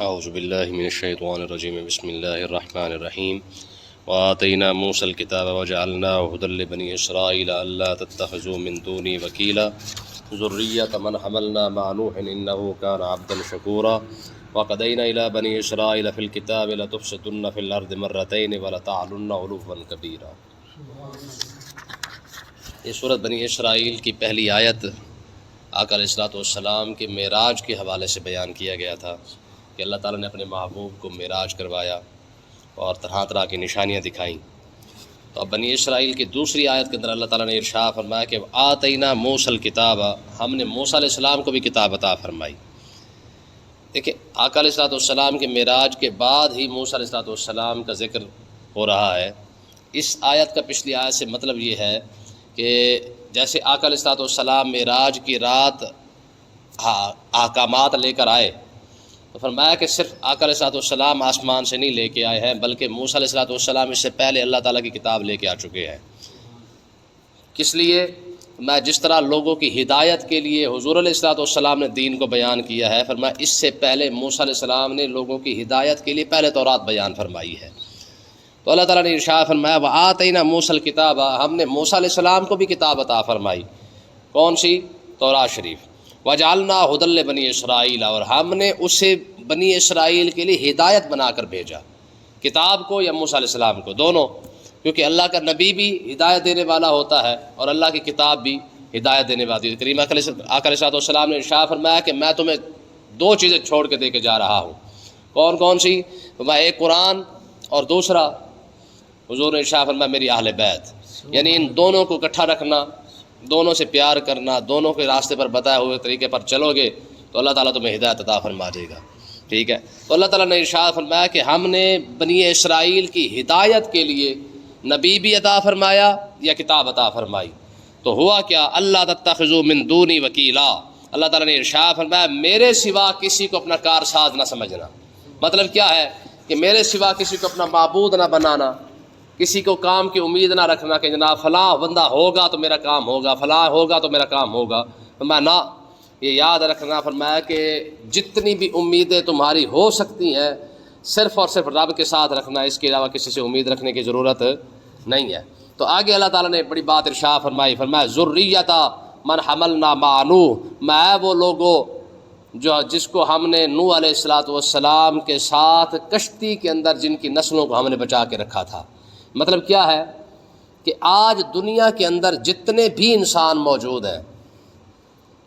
اعوذ باللہ من الشیطان الرجیم بسم اللہ الرحمن الرحیم وآتینا موسیٰ الکتاب وجعلناہ ھدی لبنی اسرائیل الا تتخذوا من دونی وکیلا ذریۃ من حملنا مع نوح انہ کان عبدا شکورا وقضینا الی بنی اسرائیل فی الکتاب لتفسدن فی الارض مرتین ولتعلن علوا کبیرا۔ یہ سورۃ بنی اسرائیل کی پہلی آیت آقا علیہ الصلوۃ والسلام کے معراج کے حوالے سے بیان کیا گیا تھا کہ اللہ تعالیٰ نے اپنے محبوب کو معراج کروایا اور طرح طرح کی نشانیاں دکھائیں۔ تو اب بنی اسرائیل کی دوسری آیت کے اندر اللہ تعالیٰ نے ارشاد فرمایا کہ آتینا موسیٰ الکتاب، ہم نے موسیٰ علیہ السلام کو بھی کتاب عطا فرمائی۔ دیکھیں آقا علیہ الصلوۃ والسلام کے معراج کے بعد ہی موسیٰ علیہ الصلوۃ والسلام کا ذکر ہو رہا ہے۔ اس آیت کا پچھلی آیت سے مطلب یہ ہے کہ جیسے آقا علیہ الصلوۃ والسلام معراج کی رات احکامات لے کر آئے تو فرمایا کہ صرف آقا علیہ الصلوۃ والسلام آسمان سے نہیں لے کے آئے ہیں بلکہ موسیٰ علیہ الصلوۃ والسلام اس سے پہلے اللہ تعالیٰ کی کتاب لے کے آ چکے ہیں۔ کس لیے؟ میں جس طرح لوگوں کی ہدایت کے لیے حضور علیہ الصلوۃ والسلام نے دین کو بیان کیا ہے، فرمایا اس سے پہلے موسیٰ علیہ السلام نے لوگوں کی ہدایت کے لیے پہلے تورات بیان فرمائی ہے۔ تو اللہ تعالیٰ نے ارشاد فرمایا وآتینا موسیٰ الکتاب، ہم نے موسیٰ علیہ السلام کو بھی کتاب عطا فرمائی۔ کون سی؟ تورات شریف۔ وجعلنا ھدی لبنی اسرائیل، اور ہم نے اسے بنی اسرائیل کے لیے ہدایت بنا کر بھیجا، کتاب کو یا موسیٰ علیہ السلام کو، دونوں، کیونکہ اللہ کا نبی بھی ہدایت دینے والا ہوتا ہے اور اللہ کی کتاب بھی ہدایت دینے والی۔ کریم آقا علیہ الصلوۃ والسلام نے ارشاد فرمایا کہ میں تمہیں دو چیزیں چھوڑ کے دے کے جا رہا ہوں۔ کون کون سی؟ فرمایا ایک قرآن اور دوسرا حضور نے ارشاد فرمایا میری اہل بیت، یعنی ان دونوں کو اکٹھا رکھنا، دونوں سے پیار کرنا، دونوں کے راستے پر بتائے ہوئے طریقے پر چلو گے تو اللہ تعالیٰ تمہیں ہدایت عطا فرما دے گا۔ ٹھیک ہے، تو اللہ تعالیٰ نے ارشاد فرمایا کہ ہم نے بنی اسرائیل کی ہدایت کے لیے نبی بھی عطا فرمایا یا کتاب عطا فرمائی۔ تو ہوا کیا؟ اللہ تتخذوا من دونی وکیلا، اللہ تعالیٰ نے ارشاد فرمایا میرے سوا کسی کو اپنا کارساز نہ سمجھنا۔ مطلب کیا ہے کہ میرے سوا کسی کو اپنا معبود نہ بنانا، کسی کو کام کی امید نہ رکھنا کہ جناب فلاں بندہ ہوگا تو میرا کام ہوگا، فلاں ہوگا تو میرا کام ہوگا۔ فرمایا نہ، یہ یاد رکھنا، فرمایا کہ جتنی بھی امیدیں تمہاری ہو سکتی ہیں صرف اور صرف رب کے ساتھ رکھنا، اس کے علاوہ کسی سے امید رکھنے کی ضرورت نہیں ہے۔ تو آگے اللہ تعالیٰ نے بڑی بات ارشاد فرمائی، فرمایا ذریۃ من حملنا مع نوح، میں وہ لوگوں جس کو ہم نے نوح علیہ الصلوۃ والسلام کے ساتھ کشتی کے اندر جن کی نسلوں کو ہم نے بچا کے رکھا تھا۔ مطلب کیا ہے کہ آج دنیا کے اندر جتنے بھی انسان موجود ہیں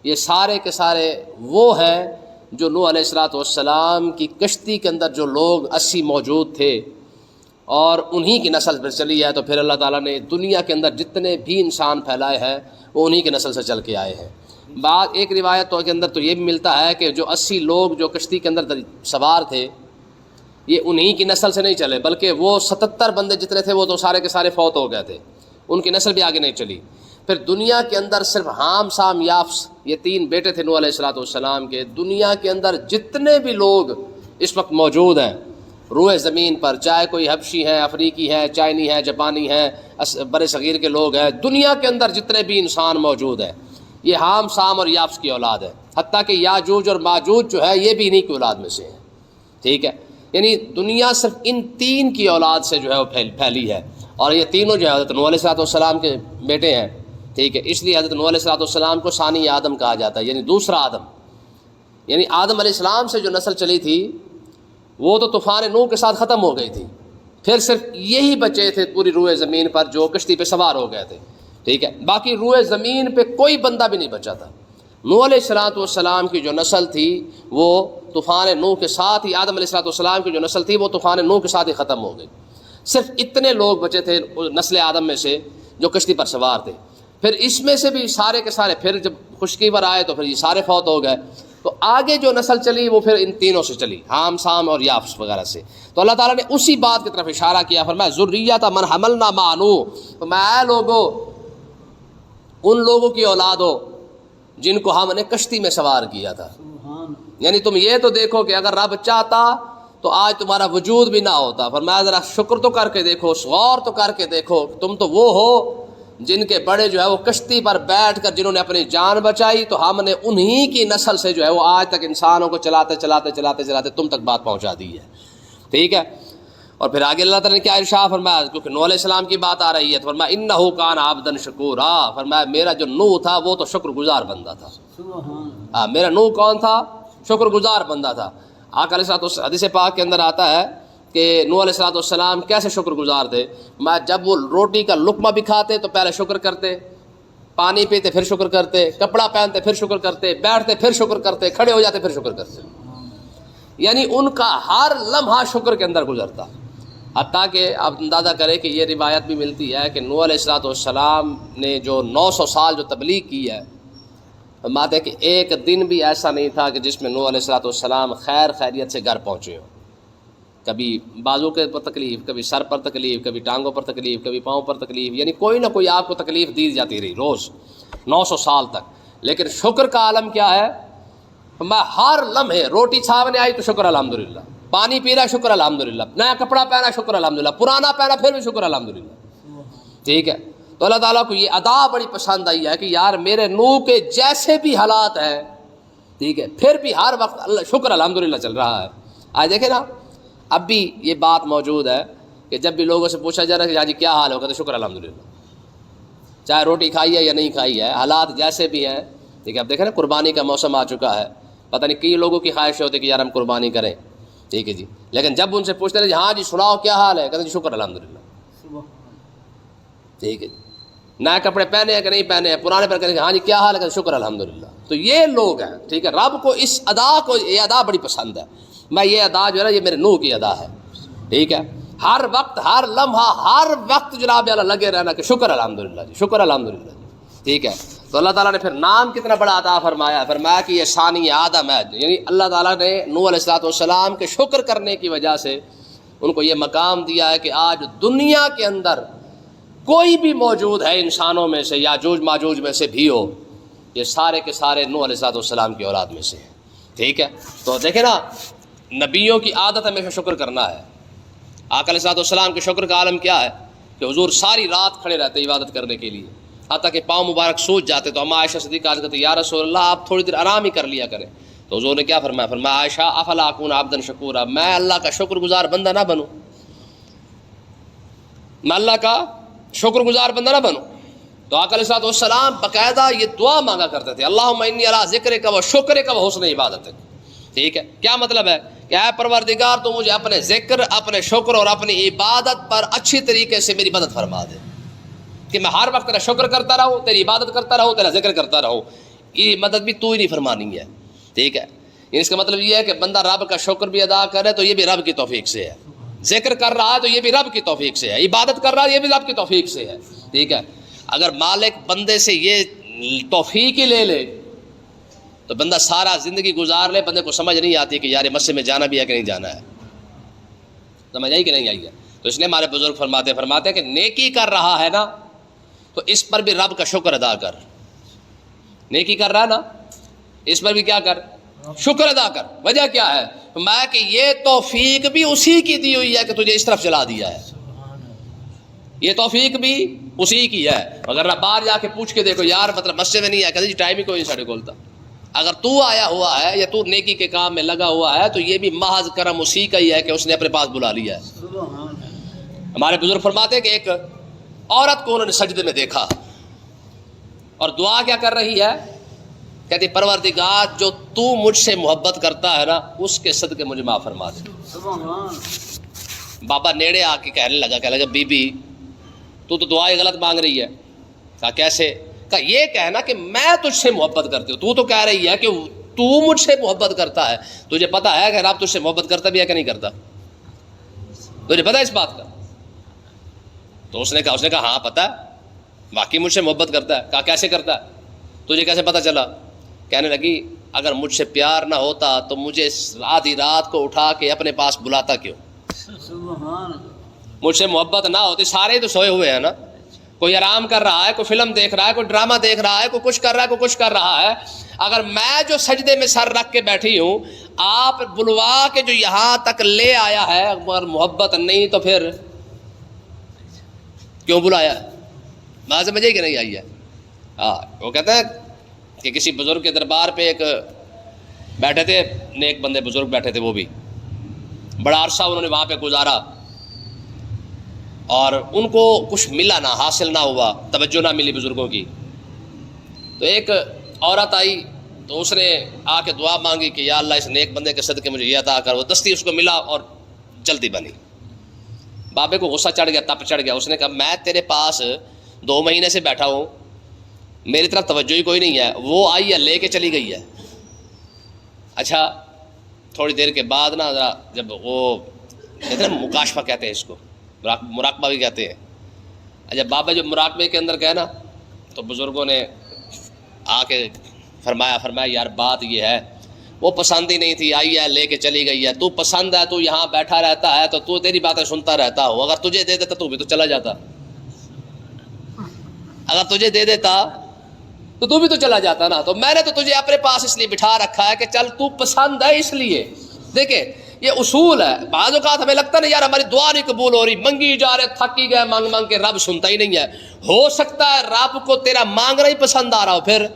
یہ سارے کے سارے وہ ہیں جو نوح علیہ الصلوۃ والسلام کی کشتی کے اندر جو لوگ 80 موجود تھے اور انہی کی نسل پر چلی ہے۔ تو پھر اللہ تعالیٰ نے دنیا کے اندر جتنے بھی انسان پھیلائے ہیں وہ انہی کی نسل سے چل کے آئے ہیں۔ بعد ایک روایت کے اندر تو یہ بھی ملتا ہے کہ جو 80 لوگ جو کشتی کے اندر سوار تھے یہ انہی کی نسل سے نہیں چلے بلکہ وہ 77 بندے جتنے تھے وہ تو سارے کے سارے فوت ہو گئے تھے، ان کی نسل بھی آگے نہیں چلی۔ پھر دنیا کے اندر صرف حام، سام، یافس، یہ 3 بیٹے تھے نوح علیہ الصلوۃ والسلام کے۔ دنیا کے اندر جتنے بھی لوگ اس وقت موجود ہیں روئے زمین پر، چاہے کوئی حبشی ہیں، افریقی ہیں، چائنی ہیں، جاپانی ہیں، برے صغیر کے لوگ ہیں، دنیا کے اندر جتنے بھی انسان موجود ہیں یہ حام، سام اور یافس کی اولاد ہے۔ حتیٰ کہ یاجوج اور ماجوج جو ہے یہ بھی انہی کی اولاد میں سے ہیں۔ ٹھیک ہے، یعنی دنیا صرف ان 3 کی اولاد سے جو ہے وہ پھیلی ہے، اور یہ تینوں جو ہے حضرت نوح علیہ الصلوۃ والسلام کے بیٹے ہیں۔ ٹھیک ہے، اس لیے حضرت نوح علیہ الصلوۃ والسلام کو ثانی آدم کہا جاتا ہے، یعنی دوسرا آدم۔ یعنی آدم علیہ السلام سے جو نسل چلی تھی وہ تو طوفان نوح کے ساتھ ختم ہو گئی تھی، پھر صرف یہی بچے تھے پوری روئے زمین پر جو کشتی پہ سوار ہو گئے تھے۔ ٹھیک ہے، باقی روئے زمین پہ کوئی بندہ بھی نہیں بچا تھا۔ نوح علیہ الصلوۃ والسلام کی جو نسل تھی وہ طوفان نوح کے ساتھ ہی، آدم علیہ الصلوۃ والسلام کی جو نسل تھی وہ طوفان نوح کے ساتھ ہی ختم ہو گئی۔ صرف اتنے لوگ بچے تھے نسل آدم میں سے جو کشتی پر سوار تھے۔ پھر اس میں سے بھی سارے کے سارے پھر جب خشکی پر آئے تو پھر یہ سارے فوت ہو گئے۔ تو آگے جو نسل چلی وہ پھر ان تینوں سے چلی، حام، سام اور یافس وغیرہ سے۔ تو اللہ تعالیٰ نے اسی بات کی طرف اشارہ کیا، فرمایا ذریۃ من حملنا مع نوح، فرمایا لوگوں ان لوگوں کی اولاد ہو جن کو ہم نے کشتی میں سوار کیا تھا۔ یعنی تم یہ تو دیکھو کہ اگر رب چاہتا تو آج تمہارا وجود بھی نہ ہوتا۔ فرمایا ذرا شکر تو کر کے دیکھو، غور تو کر کے دیکھو، تم تو وہ ہو جن کے بڑے جو ہے وہ کشتی پر بیٹھ کر جنہوں نے اپنی جان بچائی، تو ہم نے انہی کی نسل سے جو ہے وہ آج تک انسانوں کو چلاتے چلاتے چلاتے چلاتے تم تک بات پہنچا دی ہے. ٹھیک ہے. اور پھر آگے اللہ تعالیٰ نے کیا ارشاد فرمایا، کیونکہ نوح علیہ السلام کی بات آ رہی ہے، تو فرمایا انہ کان عبدا شکورا، فرمایا میرا جو نوح تھا وہ تو شکر گزار بندہ تھا. میرا نوح کون تھا؟ شکر گزار بندہ تھا. آقا علیہ الصلوۃ والسلام حدیث پاک کے اندر آتا ہے کہ نوح علیہ الصلوۃ والسلام کیسے شکر گزار تھے. میں جب وہ روٹی کا لقمہ بھی کھاتے تو پہلے شکر کرتے، پانی پیتے پھر شکر کرتے، کپڑا پہنتے پھر شکر کرتے، بیٹھتے پھر شکر کرتے، کھڑے ہو جاتے پھر شکر کرتے. یعنی ان کا ہر لمحہ شکر کے اندر گزرتا. حتیٰ کہ آپ اندازہ کریں کہ یہ روایت بھی ملتی ہے کہ نوح علیہ الصلوۃ والسلام نے جو 900 سال جو تبلیغ کی ہے، فرماتے ہیں کہ ایک دن بھی ایسا نہیں تھا کہ جس میں نوح علیہ الصلوۃ والسلام خیر خیریت سے گھر پہنچے ہوں. کبھی بازو کے پر تکلیف، کبھی سر پر تکلیف، کبھی ٹانگوں پر تکلیف، کبھی پاؤں پر تکلیف، یعنی کوئی نہ کوئی آپ کو تکلیف دی جاتی رہی روز 900 سال تک. لیکن شکر کا عالم کیا ہے؟ میں ہر لمحے روٹی چھاونے آئی تو شکر الحمدللہ، پانی پی رہا شکر الحمدللہ، نیا کپڑا پہنا شکر الحمدللہ، پرانا پہنا پھر بھی شکر الحمدللہ. ٹھیک ہے. تو اللہ تعالیٰ کو یہ ادا بڑی پسند آئی ہے کہ یار میرے نوح کے جیسے بھی حالات ہیں، ٹھیک ہے، پھر بھی ہر وقت اللہ شکر الحمدللہ چل رہا ہے. آج دیکھیں نا، اب بھی یہ بات موجود ہے کہ جب بھی لوگوں سے پوچھا جا رہا ہے کہ جی کیا حال ہوگا تو شکر الحمدللہ، چاہے روٹی کھائی ہے یا نہیں کھائی ہے، حالات جیسے بھی ہیں. ٹھیک ہے. اب دیکھیں نا قربانی کا موسم آ چکا ہے، پتہ نہیں کئی لوگوں کی خواہش ہوتی ہے کہ یار ہم قربانی کریں. ٹھیک ہے جی. لیکن جب ان سے پوچھتے ہیں جی ہاں جی سناؤ کیا حال ہے، کہتے ہیں جی شکر الحمدللہ. ٹھیک ہے. نئے کپڑے پہنے ہیں کہ نہیں پہنے ہیں، پرانے پر کہتے ہیں ہاں جی کیا حال ہے، کہتے ہیں شکر الحمدللہ. تو یہ لوگ ہیں. ٹھیک ہے. رب کو اس ادا کو یہ ادا بڑی پسند ہے. میں یہ ادا جو ہے نا یہ میرے نوح کی ادا ہے. ٹھیک ہے. ہر وقت ہر لمحہ ہر وقت جناب اللہ لگے رہنا کہ شکر الحمدللہ جی، شکر الحمدللہ جی. ٹھیک ہے. تو اللہ تعالیٰ نے پھر نام کتنا بڑا عطا فرمایا، فرمایا کہ یہ ثانی آدم ہے. یعنی اللہ تعالیٰ نے نوح علیہ الصلوۃ والسلام کے شکر کرنے کی وجہ سے ان کو یہ مقام دیا ہے کہ آج دنیا کے اندر کوئی بھی موجود ہے انسانوں میں سے، یاجوج ماجوج میں سے بھی ہو، یہ سارے کے سارے نوح علیہ الصلوۃ والسلام کی اولاد میں سے ہیں. ٹھیک ہے. تو دیکھیں نا، نبیوں کی عادت ہمیشہ شکر کرنا ہے. آقا علیہ الصلوۃ والسلام کے شکر کا عالم کیا ہے کہ حضور ساری رات کھڑے رہتے عبادت کرنے کے لیے، حتیٰ کہ پاؤں مبارک سوج جاتے تو اما عائشہ صدیقہ عرض کرتے یا رسول اللہ آپ تھوڑی دیر آرام ہی کر لیا کریں. تو حضور نے کیا فرمایا؟ فرمایا عائشہ افلا اکون عبدا شکورا، میں اللہ کا شکر گزار بندہ نہ بنوں، میں اللہ کا شکر گزار بندہ نہ بنوں. تو آقا علیہ الصلوۃ والسلام باقاعدہ یہ دعا مانگا کرتے تھے، اللہم انی علی ذکرک و شکرک و حسن عبادتک. ٹھیک ہے. کیا مطلب ہے کہ اے پروردگار تو مجھے اپنے ذکر، اپنے شکر اور اپنی عبادت پر اچھی طریقے سے میری مدد فرما دے کہ میں ہر وقت تیرا شکر کرتا رہوں، تیری عبادت کرتا رہوں، تیرا ذکر کرتا رہوں. یہ مدد بھی تو ہی نہیں فرمانی ہے. ٹھیک ہے. اس کا مطلب یہ ہے کہ بندہ رب کا شکر بھی ادا کرے تو یہ بھی رب کی توفیق سے ہے، ذکر کر رہا ہے تو یہ بھی رب کی توفیق سے ہے، عبادت کر رہا ہے یہ بھی رب کی توفیق سے ہے. ٹھیک ہے. اگر مالک بندے سے یہ توفیق ہی لے لے تو بندہ سارا زندگی گزار لے، بندے کو سمجھ نہیں آتی کہ یار مسجد میں جانا بھی ہے کہ نہیں جانا ہے. سمجھ آئی کہ نہیں آئی ہے؟ تو اس لیے ہمارے بزرگ فرماتے ہیں کہ نیکی کر رہا ہے نا تو اس پر بھی رب کا شکر ادا کر. نیکی کر رہا ہے نا اس پر بھی کیا کر؟ شکر ادا کر. وجہ کیا ہے؟ میں کہ یہ توفیق بھی اسی کی دی ہوئی ہے کہ تجھے اس طرف چلا دیا ہے، یہ توفیق بھی اسی کی ہے. اگر باہر جا کے پوچھ کے دیکھو یار مطلب مسجد میں نہیں آیا، کہتے جی ٹائم ہی کوئی نہیں ساڑھے کھولتا. اگر تو آیا ہوا ہے یا تو نیکی کے کام میں لگا ہوا ہے تو یہ بھی محض کرم اسی کا ہی ہے کہ اس نے اپنے پاس بلا لیا ہے. ہمارے بزرگ فرماتے ہیں کہ ایک عورت کو انہوں نے سجدے میں دیکھا اور دعا کیا کر رہی ہے، کہتی پروردگار جو تو مجھ سے محبت کرتا ہے نا اس کے صدقے مجھے معاف فرما دے. بابا نیڑے آ کے کہنے لگا بی بی تو دعائیں غلط مانگ رہی ہے. کہا کیسے؟ کہا یہ کہنا کہ میں تجھ سے محبت کرتی ہوں، تو کہہ رہی ہے کہ تو مجھ سے محبت کرتا ہے، تجھے پتا ہے کہ رب تجھ سے محبت کرتا بھی ہے کہ نہیں کرتا؟ تجھے پتا ہے اس بات کا؟ تو اس نے کہا ہاں پتا ہے، واقعی مجھ سے محبت کرتا ہے. کہا کیسے کرتا ہے؟ تجھے کیسے پتا چلا؟ کہنے لگی اگر مجھ سے پیار نہ ہوتا تو مجھے آدھی رات کو اٹھا کے اپنے پاس بلاتا کیوں؟ مجھ سے محبت نہ ہوتی، سارے تو سوئے ہوئے ہیں نا، کوئی آرام کر رہا ہے، کوئی فلم دیکھ رہا ہے، کوئی ڈرامہ دیکھ رہا ہے، کوئی کچھ کر رہا ہے، کوئی کچھ کر رہا ہے. اگر میں جو سجدے میں سر رکھ کے بیٹھی ہوں آپ بلوا کے جو یہاں تک لے آیا ہے، اگر محبت نہیں تو پھر کیوں بلایا؟ بات سمجھ آئی کہ نہیں آئی ہے؟ ہاں، وہ کہتا ہے کہ کسی بزرگ کے دربار پہ ایک بیٹھے تھے، نیک بندے بزرگ بیٹھے تھے، وہ بھی بڑا عرصہ انہوں نے وہاں پہ گزارا اور ان کو کچھ ملا نہ، حاصل نہ ہوا، توجہ نہ ملی بزرگوں کی. تو ایک عورت آئی تو اس نے آ کے دعا مانگی کہ یا اللہ اس نیک بندے کے صدقے مجھے یہ عطا کر. وہ دستی اس کو ملا اور جلدی بنی. بابے کو غصہ چڑھ گیا، تپ چڑھ گیا. اس نے کہا میں تیرے پاس 2 مہینے سے بیٹھا ہوں، میری طرف توجہ ہی کوئی نہیں ہے، وہ آئی ہے لے کے چلی گئی ہے. اچھا تھوڑی دیر کے بعد نا ذرا جب وہ کہتے ہیں مکاشفہ کہتے ہیں اس کو، مراقبہ بھی کہتے ہیں. جب بابا جب مراقبے کے اندر گئے نا تو بزرگوں نے آ کے فرمایا یار بات یہ ہے، وہ پسند ہی نہیں تھی، آئی ہے لے کے چلی گئی ہے، تو پسند ہے، تو یہاں بیٹھا رہتا ہے تو تیری باتیں سنتا رہتا ہو، اگر تجھے دے دیتا تو بھی تو چلا جاتا، اگر تجھے دے دیتا تو تو بھی تو چلا جاتا نا. تو میں نے تو تجھے اپنے پاس اس لیے بٹھا رکھا ہے کہ چل تو پسند ہے اس لیے. دیکھیں یہ اصول ہے. بعض اوقات ہمیں لگتا ہے نا یار ہماری دعا نہیں قبول ہو رہی، منگی جا رہے، تھکی گئے مانگ مانگ کے، رب سنتا ہی نہیں ہے. ہو سکتا ہے رب کو تیرا مانگنا ہی پسند آ رہا ہو. پھر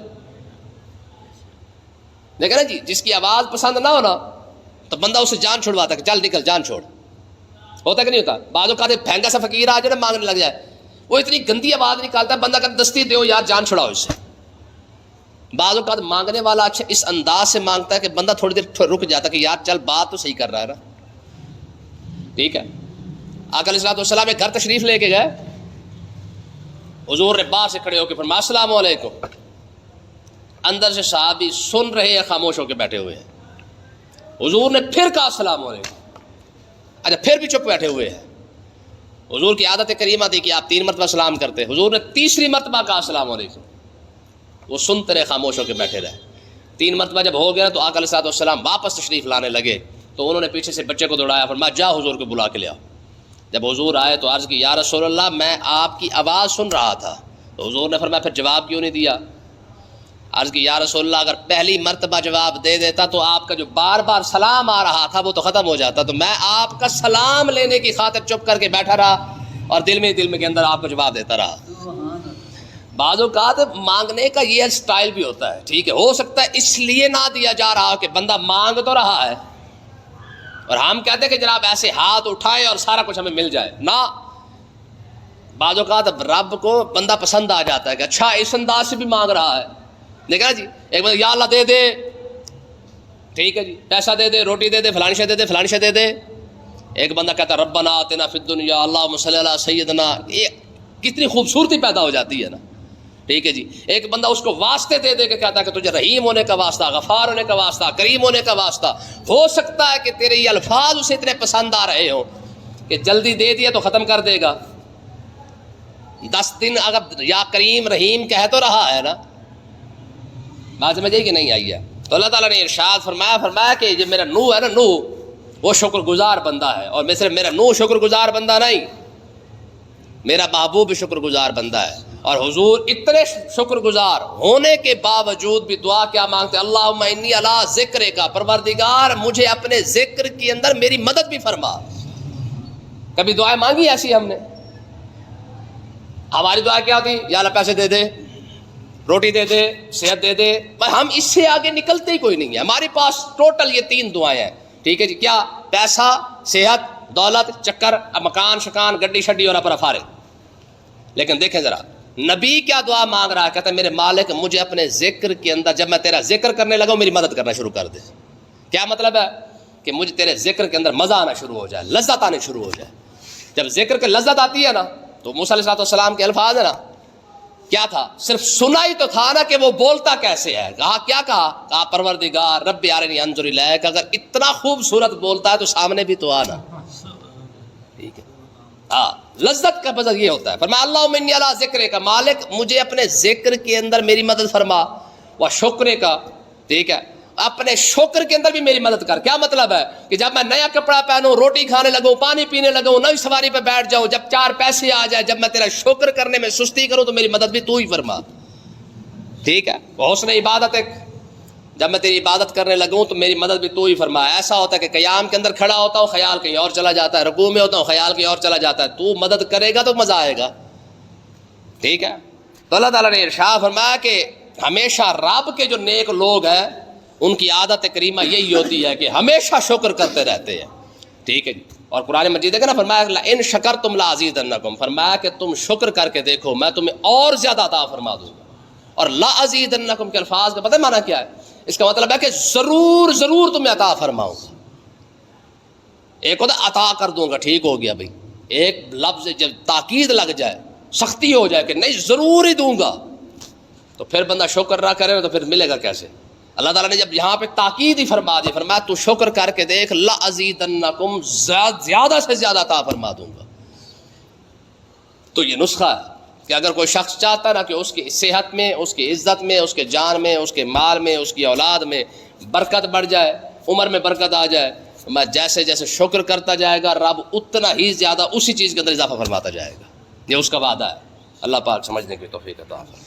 دیکھیں نا جی، جس کی آواز پسند نہ ہونا تو بندہ اسے جان چھڑواتا ہے کہ چل نکل جان چھوڑ. ہوتا کہ نہیں ہوتا؟ بعض اوقات پھینگا سا فقیر آ جائے نا مانگنے لگ جائے، وہ اتنی گندی آواز نکالتا ہے، بندہ کہ دستی دیو یار جان چھڑاؤ اس سے. بعض اوقات مانگنے والا اچھا اس انداز سے مانگتا ہے کہ بندہ تھوڑی دیر رک جاتا ہے کہ یار چل بات تو صحیح کر رہا ہے نا. ٹھیک ہے. آقا علیہ الصلوۃ والسلام ایک گھر تشریف لے کے گئے، حضور نے باہر سے کھڑے ہو کے فرمایا السلام علیکم. اندر سے صحابی سن رہے ہیں، خاموش ہو کے بیٹھے ہوئے ہیں. حضور نے پھر کہا السلام علیکم. اچھا پھر بھی چپ بیٹھے ہوئے ہیں. حضور کی عادت کریمہ تھی کہ آپ 3 مرتبہ سلام کرتے. حضور نے تیسری مرتبہ کہا السلام علیکم. وہ سنتے رہے، خاموش ہو کے بیٹھے رہے. 3 مرتبہ جب ہو گیا تو آقا علیہ الصلوۃ والسلام واپس تشریف لانے لگے تو انہوں نے پیچھے سے بچے کو دوڑایا، فرمایا جا حضور کو بلا کے لے آؤ. جب حضور آئے تو عرض کی یا رسول اللہ میں آپ کی آواز سن رہا تھا. تو حضور نے فرمایا پھر جواب کیوں نہیں دیا؟ عرض کی یا رسول اللہ اگر پہلی مرتبہ جواب دے دیتا تو آپ کا جو بار بار سلام آ رہا تھا وہ تو ختم ہو جاتا. تو میں آپ کا سلام لینے کی خاطر چپ کر کے بیٹھا رہا اور دل میں کے اندر آپ کو جواب دیتا رہا. بعض اوقات مانگنے کا یہ سٹائل بھی ہوتا ہے. ٹھیک ہے، ہو سکتا ہے اس لیے نہ دیا جا رہا کہ بندہ مانگ تو رہا ہے اور ہم کہتے ہیں کہ جناب ایسے ہاتھ اٹھائے اور سارا کچھ ہمیں مل جائے نہ. بعض اوقات رب کو بندہ پسند آ جاتا ہے کہ اچھا اس انداز سے بھی مانگ رہا ہے. دیکھا جی، ایک بندہ یا اللہ دے دے، ٹھیک ہے جی، پیسہ دے دے، روٹی دے دے، فلانی شے دے دے، فلانی شے دے دے. ایک بندہ کہتا ہے ربنا آتنا فی الدنیا اللہم صلی علی سیدنا. یہ کتنی خوبصورتی پیدا ہو جاتی ہے نا. ٹھیک ہے جی. ایک بندہ اس کو واسطے دے دے کے کہتا ہے کہ تجھے رحیم ہونے کا واسطہ، غفار ہونے کا واسطہ، کریم ہونے کا واسطہ. ہو سکتا ہے کہ تیرے یہ الفاظ اسے اتنے پسند آ رہے ہوں کہ جلدی دے دیا تو ختم کر دے گا. 10 دن اگر یا کریم رحیم کہہ تو رہا ہے نا. بات سمجھ آئی کہ نہیں آئی ہے؟ تو اللہ تعالیٰ نے ارشاد فرمایا کہ یہ میرا نوح ہے نا، نوح وہ شکر گزار بندہ ہے. اور میں صرف میرا نوح شکر گزار بندہ نہیں، میرا محبوب شکر گزار بندہ ہے. اور حضور اتنے شکر گزار ہونے کے باوجود بھی دعا کیا مانگتے؟ اللہم انی علی ذکر کا، پروردگار مجھے اپنے ذکر کے اندر میری مدد بھی فرما. کبھی دعائیں مانگی ایسی ہم نے؟ ہماری دعا کیا ہوتی؟ یا اللہ پیسے دے دے، روٹی دے دے، صحت دے دے. ہم اس سے آگے نکلتے ہی کوئی نہیں ہے. ہمارے پاس ٹوٹل یہ 3 دعائیں ہیں. ٹھیک ہے جی. کیا؟ پیسہ، صحت، دولت، چکر، مکان شکان، گڈی شڈی اور اپنا فارغ. لیکن دیکھیں ذرا نبی کیا دعا مانگ رہا ہے؟ کہتا ہے میرے مالک مجھے اپنے ذکر کے اندر جب میں تیرا ذکر کرنے لگا میری مدد کرنا شروع کر دے. کیا مطلب ہے؟ کہ مجھے تیرے ذکر کے اندر مزہ آنا شروع ہو جائے، لذت آنے شروع ہو جائے. جب ذکر کے لذت آتی ہے نا تو موسیٰ علیہ السلام کے الفاظ ہے نا، کیا تھا؟ صرف سنا ہی تو تھا نا کہ وہ بولتا کیسے ہے. کہا کہا پروردگار رب ارنی انظر الیک. اگر اتنا خوبصورت بولتا ہے تو سامنے بھی تو آنا. ٹھیک ہے. ہاں، لذت کا مزہ یہ ہوتا ہے. فرمایا اللہم انی علی ذکر کا، مالک مجھے اپنے ذکر کے اندر میری مدد فرما. و شکر کا، ٹھیک ہے، اپنے شکر کے اندر بھی میری مدد کر. کیا مطلب ہے؟ کہ جب میں نیا کپڑا پہنوں، روٹی کھانے لگوں، پانی پینے لگوں، نئی سواری پہ بیٹھ جاؤں، جب 4 پیسے آ جائے، جب میں تیرا شکر کرنے میں سستی کروں تو میری مدد بھی تو ہی فرما. ٹھیک ہے. حسن عبادت ہے، جب میں تیری عبادت کرنے لگوں تو میری مدد بھی تو ہی فرما. ایسا ہوتا ہے کہ قیام کے اندر کھڑا ہوتا ہوں خیال کہیں اور چلا جاتا ہے، رکوع میں ہوتا ہوں خیال کہیں اور چلا جاتا ہے. تو مدد کرے گا تو مزہ آئے گا. ٹھیک ہے. تو اللہ تعالیٰ نے ارشاد فرمایا کہ ہمیشہ رب کے جو نیک لوگ ہیں ان کی عادت کریمہ یہی ہوتی ہے کہ ہمیشہ شکر کرتے رہتے ہیں. ٹھیک ہے جی. اور قرآن مجید ہے نا فرمایا ان شکرتم لازیدنکم، فرمایا کہ تم شکر کر کے دیکھو میں تمہیں اور زیادہ عطا فرما دوں گا. اور لازیدنکم کے الفاظ کا پتہ ہے معنی کیا ہے؟ اس کا مطلب ہے کہ ضرور ضرور تمہیں عطا فرماؤں گا. ایک ہوتا ہے عطا کر دوں گا، ٹھیک ہو گیا بھائی، ایک لفظ جب تاکید لگ جائے، سختی ہو جائے کہ نہیں ضرور ہی دوں گا، تو پھر بندہ شکر نہ کرے تو پھر ملے گا کیسے؟ اللہ تعالیٰ نے جب یہاں پہ تاکید ہی فرما دی، فرمایا تو شکر کر کے دیکھ لازیدنکم، زیادہ سے زیادہ عطا فرما دوں گا. تو یہ نسخہ ہے کہ اگر کوئی شخص چاہتا ہے نا کہ اس کی صحت میں، اس کی عزت میں، اس کے جان میں، اس کے مال میں، اس کی اولاد میں برکت بڑھ جائے، عمر میں برکت آ جائے، میں جیسے جیسے شکر کرتا جائے گا رب اتنا ہی زیادہ اسی چیز کے اندر اضافہ فرماتا جائے گا. یہ اس کا وعدہ ہے. اللہ پاک سمجھنے کی توفیق عطا فرمائے.